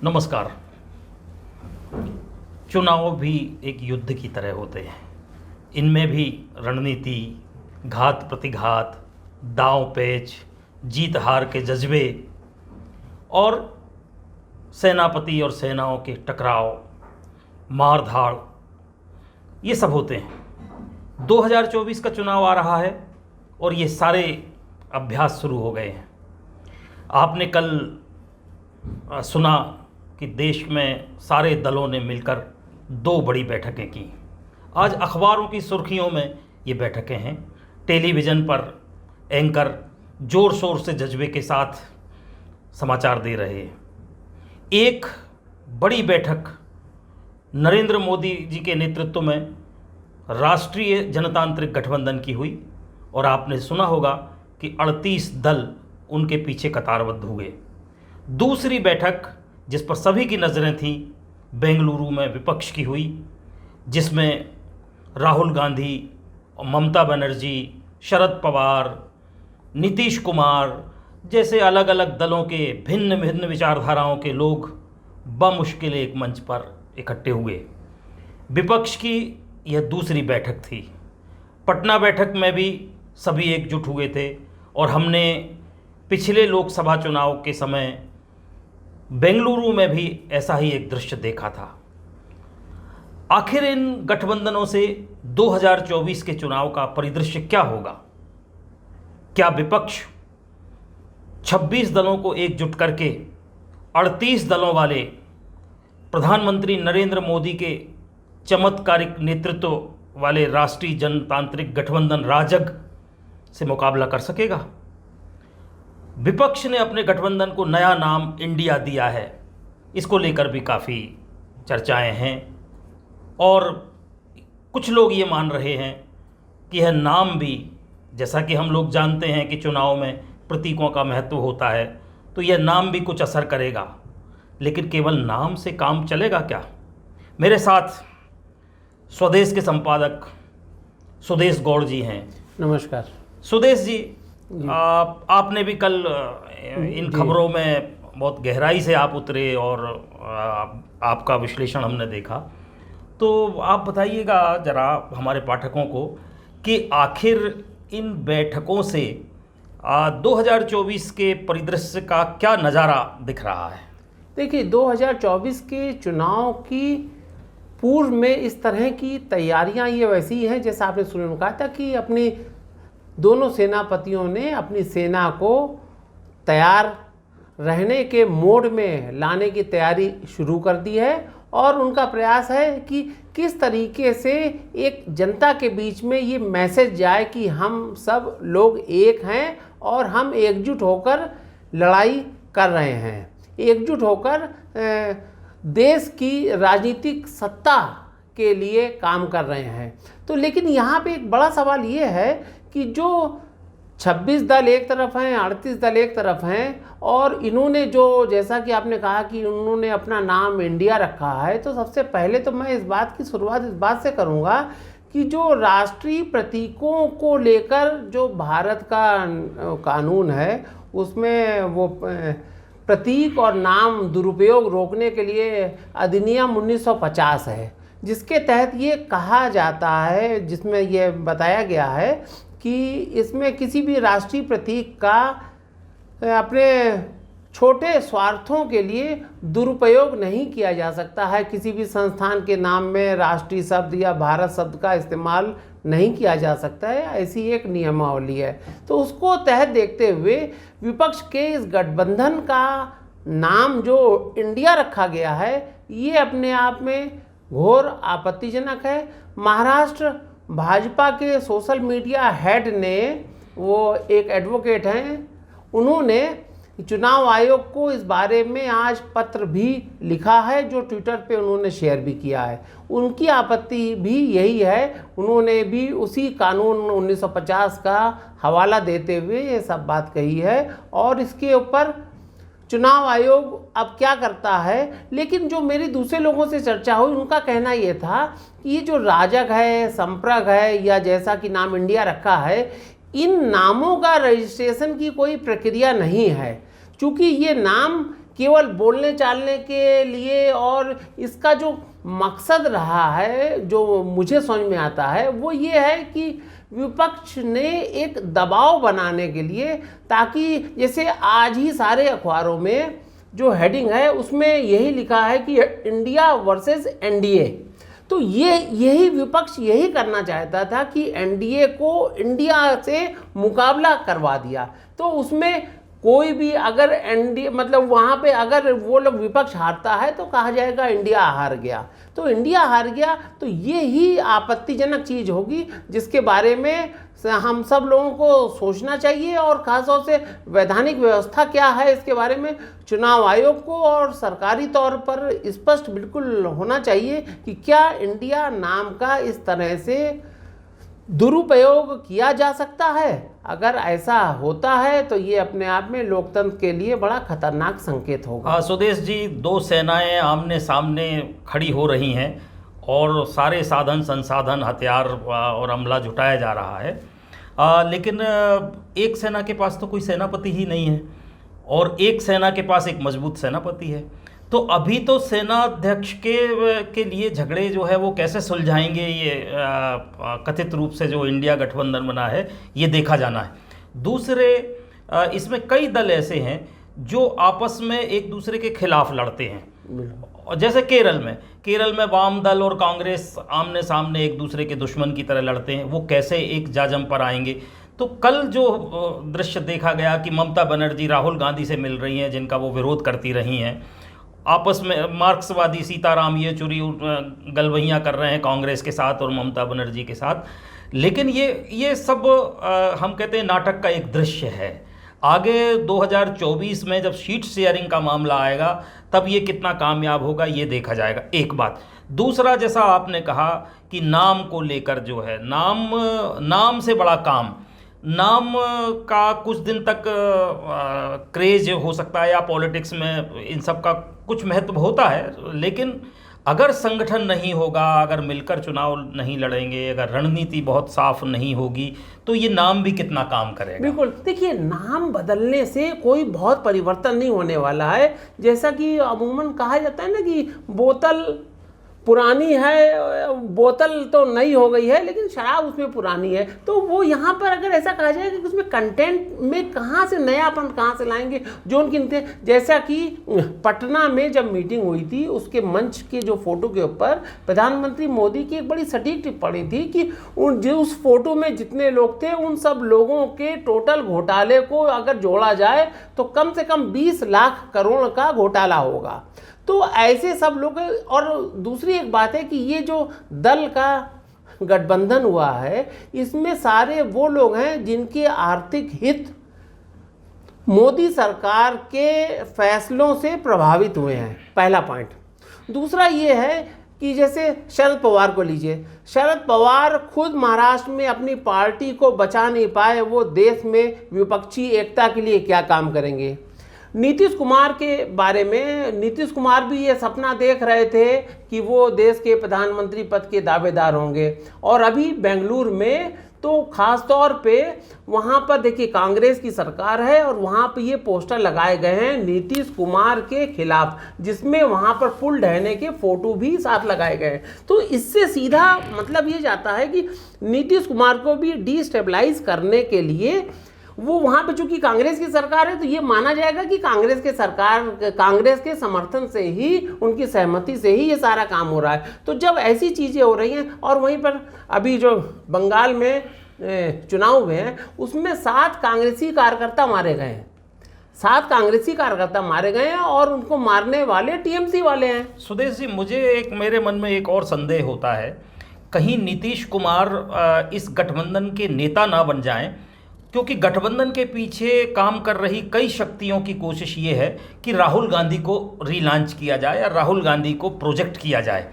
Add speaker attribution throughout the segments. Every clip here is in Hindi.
Speaker 1: नमस्कार। चुनाव भी एक युद्ध की तरह होते हैं। इनमें भी रणनीति, घात प्रतिघात, दांव पेच, जीत हार के जज्बे और सेनापति और सेनाओं के टकराव, मार धाड़, ये सब होते हैं। 2024 का चुनाव आ रहा है और ये सारे अभ्यास शुरू हो गए हैं। आपने कल सुना कि देश में सारे दलों ने मिलकर 2 बड़ी बैठकें की। आज अखबारों की सुर्खियों में ये बैठकें हैं। टेलीविज़न पर एंकर ज़ोर शोर से जज्बे के साथ समाचार दे रहे हैं। एक बड़ी बैठक नरेंद्र मोदी जी के नेतृत्व में राष्ट्रीय जनतांत्रिक गठबंधन की हुई और आपने सुना होगा कि 38 दल उनके पीछे कतारबद्ध हुए। दूसरी बैठक जिस पर सभी की नज़रें थीं, बेंगलुरु में विपक्ष की हुई, जिसमें राहुल गांधी, ममता बनर्जी, शरद पवार, नीतीश कुमार जैसे अलग अलग दलों के भिन्न भिन्न विचारधाराओं के लोग बमुश्किल एक मंच पर इकट्ठे हुए। विपक्ष की यह दूसरी बैठक थी। पटना बैठक में भी सभी एकजुट हुए थे और हमने पिछले लोकसभा चुनाव के समय बेंगलुरु में भी ऐसा ही एक दृश्य देखा था। आखिर इन गठबंधनों से 2024 के चुनाव का परिदृश्य क्या होगा? क्या विपक्ष 26 दलों को एकजुट करके 38 दलों वाले प्रधानमंत्री नरेंद्र मोदी के चमत्कारिक नेतृत्व वाले राष्ट्रीय जनतांत्रिक गठबंधन राजग से मुकाबला कर सकेगा? विपक्ष ने अपने गठबंधन को नया नाम इंडिया दिया है। इसको लेकर भी काफ़ी चर्चाएं हैं और कुछ लोग ये मान रहे हैं कि यह नाम भी, जैसा कि हम लोग जानते हैं कि चुनाव में प्रतीकों का महत्व होता है, तो यह नाम भी कुछ असर करेगा। लेकिन केवल नाम से काम चलेगा क्या? मेरे साथ स्वदेश के संपादक सुदेश गौड़ जी हैं।
Speaker 2: नमस्कार
Speaker 1: सुदेश जी, आपने भी कल इन खबरों में बहुत गहराई से आप उतरे और आपका विश्लेषण हमने देखा। तो आप बताइएगा ज़रा हमारे पाठकों को कि आखिर इन बैठकों से 2024 के परिदृश्य का क्या नज़ारा दिख रहा है?
Speaker 2: देखिए, 2024 के चुनाव की पूर्व में इस तरह की तैयारियां ये वैसी हैं जैसा आपने सुनने में कहा था कि अपनी दोनों सेनापतियों ने अपनी सेना को तैयार रहने के मोड में लाने की तैयारी शुरू कर दी है और उनका प्रयास है कि किस तरीके से एक जनता के बीच में ये मैसेज जाए कि हम सब लोग एक हैं और हम एकजुट होकर लड़ाई कर रहे हैं, एकजुट होकर देश की राजनीतिक सत्ता के लिए काम कर रहे हैं। तो लेकिन यहाँ पे एक बड़ा सवाल ये है कि जो 26 दल एक तरफ हैं, 38 दल एक तरफ हैं और इन्होंने जो, जैसा कि आपने कहा कि उन्होंने अपना नाम इंडिया रखा है, तो सबसे पहले तो मैं इस बात की शुरुआत इस बात से करूँगा कि जो राष्ट्रीय प्रतीकों को लेकर जो भारत का कानून है उसमें वो प्रतीक और नाम दुरुपयोग रोकने के लिए अधिनियम 1950 है, जिसके तहत ये कहा जाता है, जिसमें ये बताया गया है कि इसमें किसी भी राष्ट्रीय प्रतीक का अपने छोटे स्वार्थों के लिए दुरुपयोग नहीं किया जा सकता है। किसी भी संस्थान के नाम में राष्ट्रीय शब्द या भारत शब्द का इस्तेमाल नहीं किया जा सकता है, ऐसी एक नियमावली है। तो उसको तहत देखते हुए विपक्ष के इस गठबंधन का नाम जो इंडिया रखा गया है, ये अपने आप में घोर आपत्तिजनक है। महाराष्ट्र भाजपा के सोशल मीडिया हेड ने, वो एक एडवोकेट हैं, उन्होंने चुनाव आयोग को इस बारे में आज पत्र भी लिखा है जो ट्विटर पे उन्होंने शेयर भी किया है। उनकी आपत्ति भी यही है, उन्होंने भी उसी कानून 1950 का हवाला देते हुए ये सब बात कही है और इसके ऊपर चुनाव आयोग अब क्या करता है। लेकिन जो मेरी दूसरे लोगों से चर्चा हुई, उनका कहना ये था कि ये जो राजग है, संप्रग है या जैसा कि नाम इंडिया रखा है, इन नामों का रजिस्ट्रेशन की कोई प्रक्रिया नहीं है, क्योंकि ये नाम केवल बोलने चालने के लिए, और इसका जो मकसद रहा है जो मुझे समझ में आता है वो ये है कि विपक्ष ने एक दबाव बनाने के लिए, ताकि जैसे आज ही सारे अखबारों में जो हेडिंग है उसमें यही लिखा है कि इंडिया वर्सेस एनडीए, तो यही विपक्ष यही करना चाहता था कि एनडीए को इंडिया से मुकाबला करवा दिया। तो उसमें कोई भी अगर एनडीए मतलब वहाँ पे अगर वो लोग विपक्ष हारता है तो कहा जाएगा इंडिया हार गया, तो इंडिया हार गया, तो ये ही आपत्तिजनक चीज़ होगी जिसके बारे में हम सब लोगों को सोचना चाहिए, और खासतौर से वैधानिक व्यवस्था क्या है इसके बारे में चुनाव आयोग को और सरकारी तौर पर स्पष्ट बिल्कुल होना चाहिए कि क्या इंडिया नाम का इस तरह से दुरुपयोग किया जा सकता है। अगर ऐसा होता है तो ये अपने आप में लोकतंत्र के लिए बड़ा खतरनाक संकेत होगा।
Speaker 1: सुदेश जी, दो सेनाएं आमने सामने खड़ी हो रही हैं और सारे साधन संसाधन हथियार और अमला जुटाया जा रहा है, लेकिन एक सेना के पास तो कोई सेनापति ही नहीं है और एक सेना के पास एक मजबूत सेनापति है। तो अभी तो सेनाध्यक्ष के लिए झगड़े जो है वो कैसे सुलझाएंगे, ये कथित रूप से जो इंडिया गठबंधन बना है ये देखा जाना है। दूसरे इसमें कई दल ऐसे हैं जो आपस में एक दूसरे के खिलाफ लड़ते हैं, और जैसे केरल में वाम दल और कांग्रेस आमने सामने एक दूसरे के दुश्मन की तरह लड़ते हैं, वो कैसे एक जाजम पर आएंगे। तो कल जो दृश्य देखा गया कि ममता बनर्जी राहुल गांधी से मिल रही हैं, जिनका वो विरोध करती रही हैं, आपस में मार्क्सवादी सीताराम येचुरी गलवहियाँ कर रहे हैं कांग्रेस के साथ और ममता बनर्जी के साथ, लेकिन ये सब हम कहते हैं नाटक का एक दृश्य है। आगे 2024 में जब सीट शेयरिंग का मामला आएगा तब ये कितना कामयाब होगा ये देखा जाएगा, एक बात। दूसरा, जैसा आपने कहा कि नाम को लेकर जो है, नाम से बड़ा काम, नाम का कुछ दिन तक क्रेज हो सकता है या पॉलिटिक्स में इन सब का कुछ महत्व होता है, लेकिन अगर संगठन नहीं होगा, अगर मिलकर चुनाव नहीं लड़ेंगे, अगर रणनीति बहुत साफ नहीं होगी तो ये नाम भी कितना काम करेगा।
Speaker 2: बिल्कुल, देखिए नाम बदलने से कोई बहुत परिवर्तन नहीं होने वाला है। जैसा कि अमूमन कहा जाता है ना कि बोतल पुरानी है, बोतल तो नई हो गई है लेकिन शराब उसमें पुरानी है, तो वो यहाँ पर अगर ऐसा कहा जाए कि उसमें कंटेंट में कहाँ से नयापन कहाँ से लाएंगे जो उनकी, जैसा कि पटना में जब मीटिंग हुई थी उसके मंच के जो फोटो के ऊपर प्रधानमंत्री मोदी की एक बड़ी सटीक टिप्पणी थी कि उस फोटो में जितने लोग थे उन सब लोगों के टोटल घोटाले को अगर जोड़ा जाए तो कम से कम 20 लाख करोड़ का घोटाला होगा। तो ऐसे सब लोग, और दूसरी एक बात है कि ये जो दल का गठबंधन हुआ है इसमें सारे वो लोग हैं जिनके आर्थिक हित मोदी सरकार के फैसलों से प्रभावित हुए हैं, पहला पॉइंट। दूसरा ये है कि जैसे शरद पवार को लीजिए, शरद पवार खुद महाराष्ट्र में अपनी पार्टी को बचा नहीं पाए, वो देश में विपक्षी एकता के लिए क्या काम करेंगे। नीतीश कुमार के बारे में, नीतीश कुमार भी ये सपना देख रहे थे कि वो देश के प्रधानमंत्री पद के दावेदार होंगे, और अभी बेंगलुरु में तो खास तौर पे वहाँ पर देखिए कांग्रेस की सरकार है और वहाँ पे ये पोस्टर लगाए गए हैं नीतीश कुमार के खिलाफ, जिसमें वहाँ पर पुल ढहने के फोटो भी साथ लगाए गए हैं। तो इससे सीधा मतलब ये जाता है कि नीतीश कुमार को भी डिस्टेबलाइज करने के लिए वो वहाँ पे चूंकि कांग्रेस की सरकार है तो ये माना जाएगा कि कांग्रेस के समर्थन से ही, उनकी सहमति से ही ये सारा काम हो रहा है। तो जब ऐसी चीज़ें हो रही हैं, और वहीं पर अभी जो बंगाल में चुनाव हुए हैं उसमें 7 कांग्रेसी कार्यकर्ता मारे गए हैं, 7 कांग्रेसी कार्यकर्ता मारे गए हैं और उनको मारने वाले टीएमसी वाले हैं।
Speaker 1: सुदेश जी, मेरे मन में एक और संदेह होता है, कहीं नीतीश कुमार इस गठबंधन के नेता ना बन जाएं, क्योंकि गठबंधन के पीछे काम कर रही कई शक्तियों की कोशिश ये है कि राहुल गांधी को रीलॉन्च किया जाए या राहुल गांधी को प्रोजेक्ट किया जाए।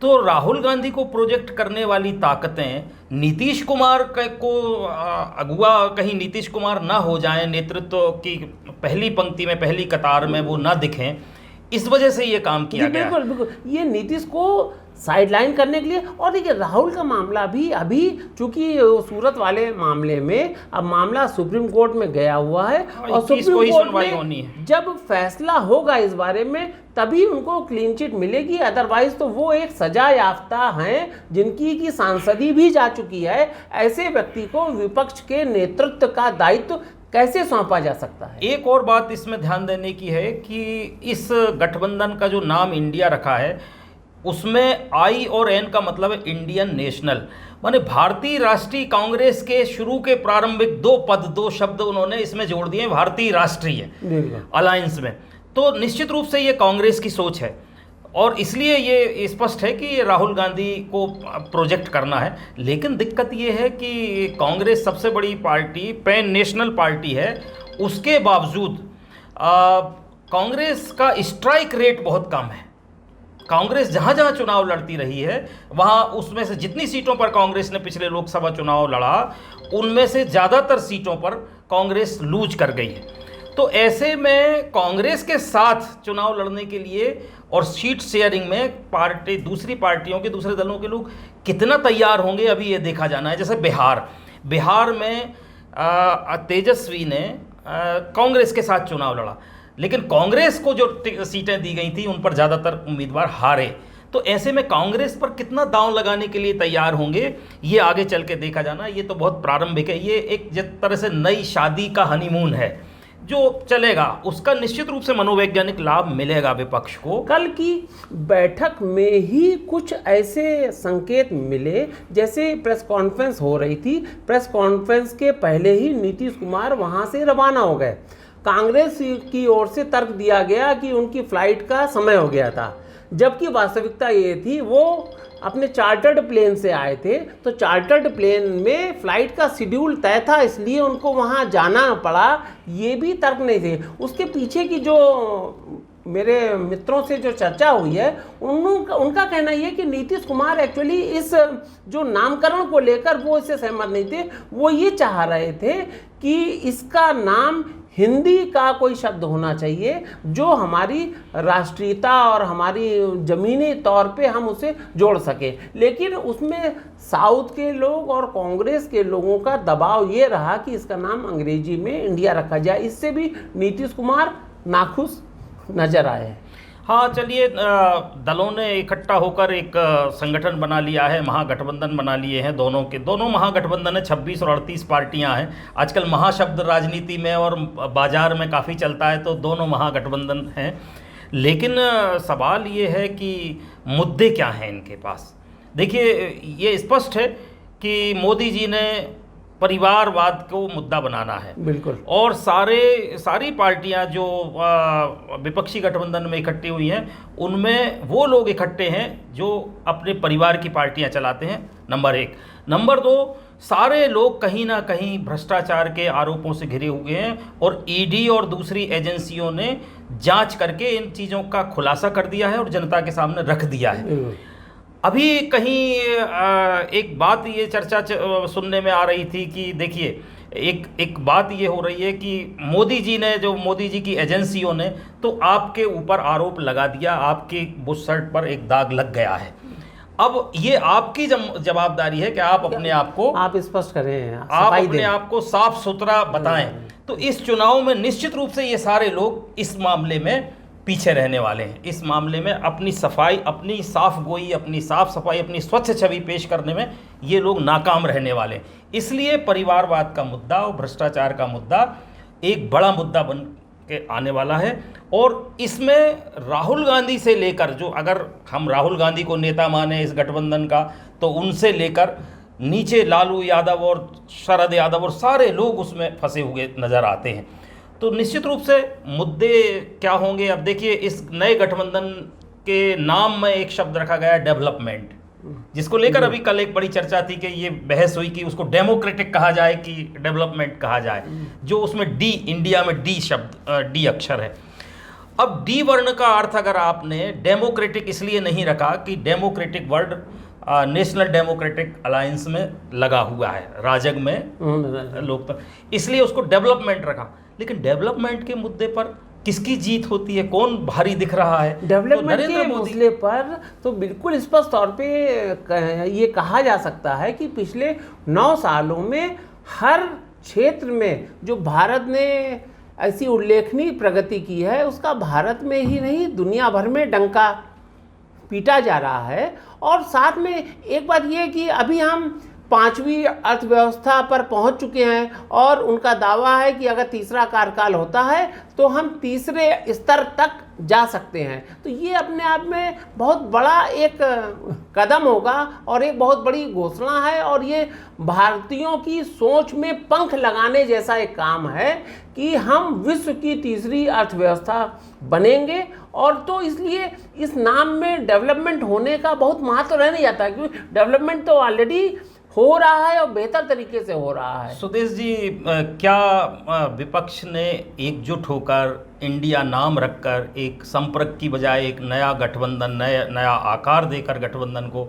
Speaker 1: तो राहुल गांधी को प्रोजेक्ट करने वाली ताकतें नीतीश कुमार को अगुआ कहीं नीतीश कुमार ना हो जाएं, नेतृत्व की पहली पंक्ति में, पहली कतार में वो ना दिखें, इस वजह से ये काम किया गया।
Speaker 2: बिल्कुल, ये नीतीश को साइडलाइन करने के लिए। और देखिए राहुल का मामला भी अभी चूंकि सूरत वाले मामले में अब मामला सुप्रीम कोर्ट में गया हुआ है और सुप्रीम कोर्ट में जब फैसला होगा इस बारे में तभी उनको क्लीन चिट मिलेगी, अदरवाइज तो वो एक सजा याफ्ता हैं जिनकी की सांसदी भी जा चुकी है। ऐसे व्यक्ति को विपक्ष के नेतृत्व का दायित्व कैसे सौंपा जा सकता है?
Speaker 1: एक और बात इसमें ध्यान देने की है कि इस गठबंधन का जो नाम इंडिया रखा है उसमें आई और एन का मतलब है इंडियन नेशनल, माने भारतीय राष्ट्रीय कांग्रेस के शुरू के प्रारंभिक दो शब्द उन्होंने इसमें जोड़ दिए भारतीय राष्ट्रीय अलायंस में। तो निश्चित रूप से ये कांग्रेस की सोच है और इसलिए ये स्पष्ट है कि राहुल गांधी को प्रोजेक्ट करना है। लेकिन दिक्कत ये है कि कांग्रेस सबसे बड़ी पार्टी पैन नेशनल पार्टी है, उसके बावजूद कांग्रेस का स्ट्राइक रेट बहुत कम है। कांग्रेस जहाँ जहाँ चुनाव लड़ती रही है वहाँ उसमें से जितनी सीटों पर कांग्रेस ने पिछले लोकसभा चुनाव लड़ा उनमें से ज़्यादातर सीटों पर कांग्रेस लूज कर गई है। तो ऐसे में कांग्रेस के साथ चुनाव लड़ने के लिए और सीट शेयरिंग में दूसरी पार्टियों के दूसरे दलों के लोग कितना तैयार होंगे अभी ये देखा जाना है। जैसे बिहार में तेजस्वी ने कांग्रेस के साथ चुनाव लड़ा, लेकिन कांग्रेस को जो सीटें दी गई थी उन पर ज़्यादातर उम्मीदवार हारे। तो ऐसे में कांग्रेस पर कितना दांव लगाने के लिए तैयार होंगे ये आगे चल के देखा जाना। ये तो बहुत प्रारंभिक है, ये एक जिस तरह से नई शादी का हनीमून है जो चलेगा, उसका निश्चित रूप से मनोवैज्ञानिक लाभ मिलेगा विपक्ष को।
Speaker 2: कल की बैठक में ही कुछ ऐसे संकेत मिले, जैसे प्रेस कॉन्फ्रेंस हो रही थी, प्रेस कॉन्फ्रेंस के पहले ही नीतीश कुमार वहां से रवाना हो गए। कांग्रेस की ओर से तर्क दिया गया कि उनकी फ्लाइट का समय हो गया था, जबकि वास्तविकता ये थी वो अपने चार्टर्ड प्लेन से आए थे। तो चार्टर्ड प्लेन में फ्लाइट का शेड्यूल तय था, इसलिए उनको वहाँ जाना पड़ा, ये भी तर्क नहीं थे। उसके पीछे की जो मेरे मित्रों से जो चर्चा हुई है उनका कहना यह है कि नीतीश कुमार एक्चुअली इस जो नामकरण को लेकर वो इससे सहमत नहीं थे। वो ये चाह रहे थे कि इसका नाम हिंदी का कोई शब्द होना चाहिए जो हमारी राष्ट्रीयता और हमारी ज़मीनी तौर पे हम उसे जोड़ सकें। लेकिन उसमें साउथ के लोग और कांग्रेस के लोगों का दबाव ये रहा कि इसका नाम अंग्रेजी में इंडिया रखा जाए। इससे भी नीतीश कुमार नाखुश नजर आए हैं।
Speaker 1: हाँ, चलिए, दलों ने इकट्ठा होकर एक संगठन बना लिया है, महागठबंधन बना लिए हैं। दोनों महागठबंधन है, 26 और 38 पार्टियां हैं। आजकल महाशब्द राजनीति में और बाजार में काफ़ी चलता है, तो दोनों महागठबंधन हैं। लेकिन सवाल ये है कि मुद्दे क्या हैं इनके पास। देखिए, ये स्पष्ट है कि मोदी जी ने परिवारवाद को मुद्दा बनाना है,
Speaker 2: बिल्कुल।
Speaker 1: और सारी पार्टियां जो विपक्षी गठबंधन में इकट्ठी हुई हैं उनमें वो लोग इकट्ठे हैं जो अपने परिवार की पार्टियां चलाते हैं, नंबर 1। नंबर 2, सारे लोग कहीं ना कहीं भ्रष्टाचार के आरोपों से घिरे हुए हैं और ईडी और दूसरी एजेंसियों ने जांच करके इन चीज़ों का खुलासा कर दिया है और जनता के सामने रख दिया है। अभी कहीं एक बात ये चर्चा सुनने में आ रही थी कि देखिए, एक बात ये हो रही है कि मोदी जी की एजेंसियों ने तो आपके ऊपर आरोप लगा दिया, आपके बुश शर्ट पर एक दाग लग गया है। अब ये आपकी जवाबदारी है कि आप अपने आप को
Speaker 2: स्पष्ट करें,
Speaker 1: आप अपने आप को साफ सुथरा बताएं। तो इस चुनाव में निश्चित रूप से ये सारे लोग इस मामले में पीछे रहने वाले हैं। इस मामले में अपनी सफाई, अपनी साफ गोई, अपनी साफ सफाई, अपनी स्वच्छ छवि पेश करने में ये लोग नाकाम रहने वाले हैं। इसलिए परिवारवाद का मुद्दा और भ्रष्टाचार का मुद्दा एक बड़ा मुद्दा बन के आने वाला है। और इसमें राहुल गांधी से लेकर, जो अगर हम राहुल गांधी को नेता माने इस गठबंधन का, तो उनसे लेकर नीचे लालू यादव और शरद यादव और सारे लोग उसमें फंसे हुए नज़र आते हैं। तो निश्चित रूप से मुद्दे क्या होंगे। अब देखिए, इस नए गठबंधन के नाम में एक शब्द रखा गया है डेवलपमेंट, जिसको लेकर अभी कल एक बड़ी चर्चा थी कि ये बहस हुई कि उसको डेमोक्रेटिक कहा जाए कि डेवलपमेंट कहा जाए, जो उसमें डी, इंडिया में डी शब्द, डी अक्षर है। अब डी वर्ण का अर्थ अगर आपने डेमोक्रेटिक इसलिए नहीं रखा कि democratic word national democratic alliance में लगा हुआ है, राजग में लोकतंत्र, इसलिए उसको डेवलपमेंट रखा। लेकिन डेवलपमेंट के मुद्दे पर किसकी जीत होती है, कौन भारी दिख रहा है? तो
Speaker 2: डेवलपमेंट
Speaker 1: नरेंद्र
Speaker 2: के
Speaker 1: मोदी।
Speaker 2: मसले पर तो बिल्कुल स्पष्ट तौर पे ये कहा जा सकता है कि पिछले 9 सालों में हर क्षेत्र में जो भारत ने ऐसी उल्लेखनीय प्रगति की है, उसका भारत में ही नहीं दुनिया भर में डंका पीटा जा रहा है। और साथ में एक बात यह कि अभी हम 5वीं अर्थव्यवस्था पर पहुंच चुके हैं और उनका दावा है कि अगर तीसरा कार्यकाल होता है तो हम तीसरे स्तर तक जा सकते हैं। तो ये अपने आप में बहुत बड़ा एक कदम होगा और एक बहुत बड़ी घोषणा है, और ये भारतीयों की सोच में पंख लगाने जैसा एक काम है कि हम विश्व की तीसरी अर्थव्यवस्था बनेंगे। और तो इसलिए इस नाम में डेवलपमेंट होने का बहुत महत्व रह नहीं जाता, क्योंकि डेवलपमेंट तो ऑलरेडी हो रहा है और बेहतर तरीके से हो रहा है।
Speaker 1: सुदेश जी, क्या विपक्ष ने एकजुट होकर, इंडिया नाम रखकर, एक संपर्क की बजाय एक नया गठबंधन, नया आकार देकर गठबंधन को,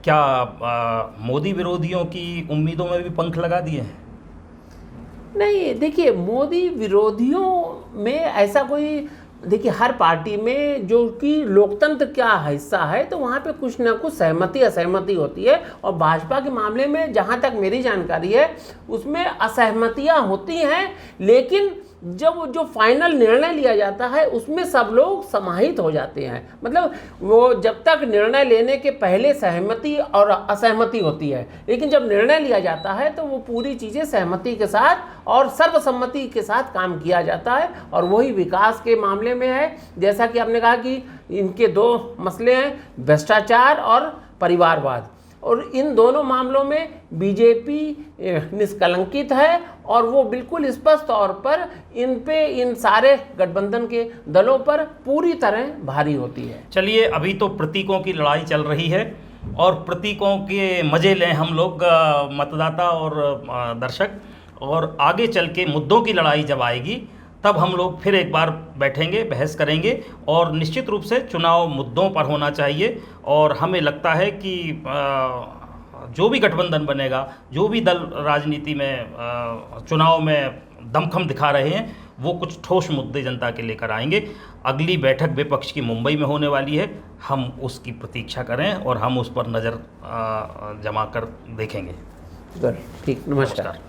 Speaker 1: क्या मोदी विरोधियों की उम्मीदों में भी पंख लगा दिए हैं?
Speaker 2: नहीं, देखिए, मोदी विरोधियों में ऐसा कोई, देखिए हर पार्टी में जो कि लोकतंत्र का हिस्सा है तो वहाँ पे कुछ ना कुछ सहमति असहमति होती है, और भाजपा के मामले में जहाँ तक मेरी जानकारी है उसमें असहमतियाँ होती हैं, लेकिन जब जो फाइनल निर्णय लिया जाता है उसमें सब लोग समाहित हो जाते हैं। मतलब वो जब तक निर्णय लेने के पहले सहमति और असहमति होती है, लेकिन जब निर्णय लिया जाता है तो वो पूरी चीज़ें सहमति के साथ और सर्वसम्मति के साथ काम किया जाता है। और वही विकास के मामले में है, जैसा कि आपने कहा कि इनके 2 मसले हैं, भ्रष्टाचार और परिवारवाद, और इन दोनों मामलों में बीजेपी निष्कलंकित है और वो बिल्कुल स्पष्ट तौर पर इन सारे गठबंधन के दलों पर पूरी तरह भारी होती है।
Speaker 1: चलिए, अभी तो प्रतीकों की लड़ाई चल रही है और प्रतीकों के मज़े लें हम लोग, मतदाता और दर्शक, और आगे चल के मुद्दों की लड़ाई जब आएगी तब हम लोग फिर एक बार बैठेंगे, बहस करेंगे, और निश्चित रूप से चुनाव मुद्दों पर होना चाहिए। और हमें लगता है कि जो भी गठबंधन बनेगा, जो भी दल राजनीति में चुनाव में दमखम दिखा रहे हैं, वो कुछ ठोस मुद्दे जनता के लेकर आएंगे। अगली बैठक विपक्ष की मुंबई में होने वाली है, हम उसकी प्रतीक्षा करें और हम उस पर नज़र जमा कर देखेंगे।
Speaker 2: ठीक, नमस्कार।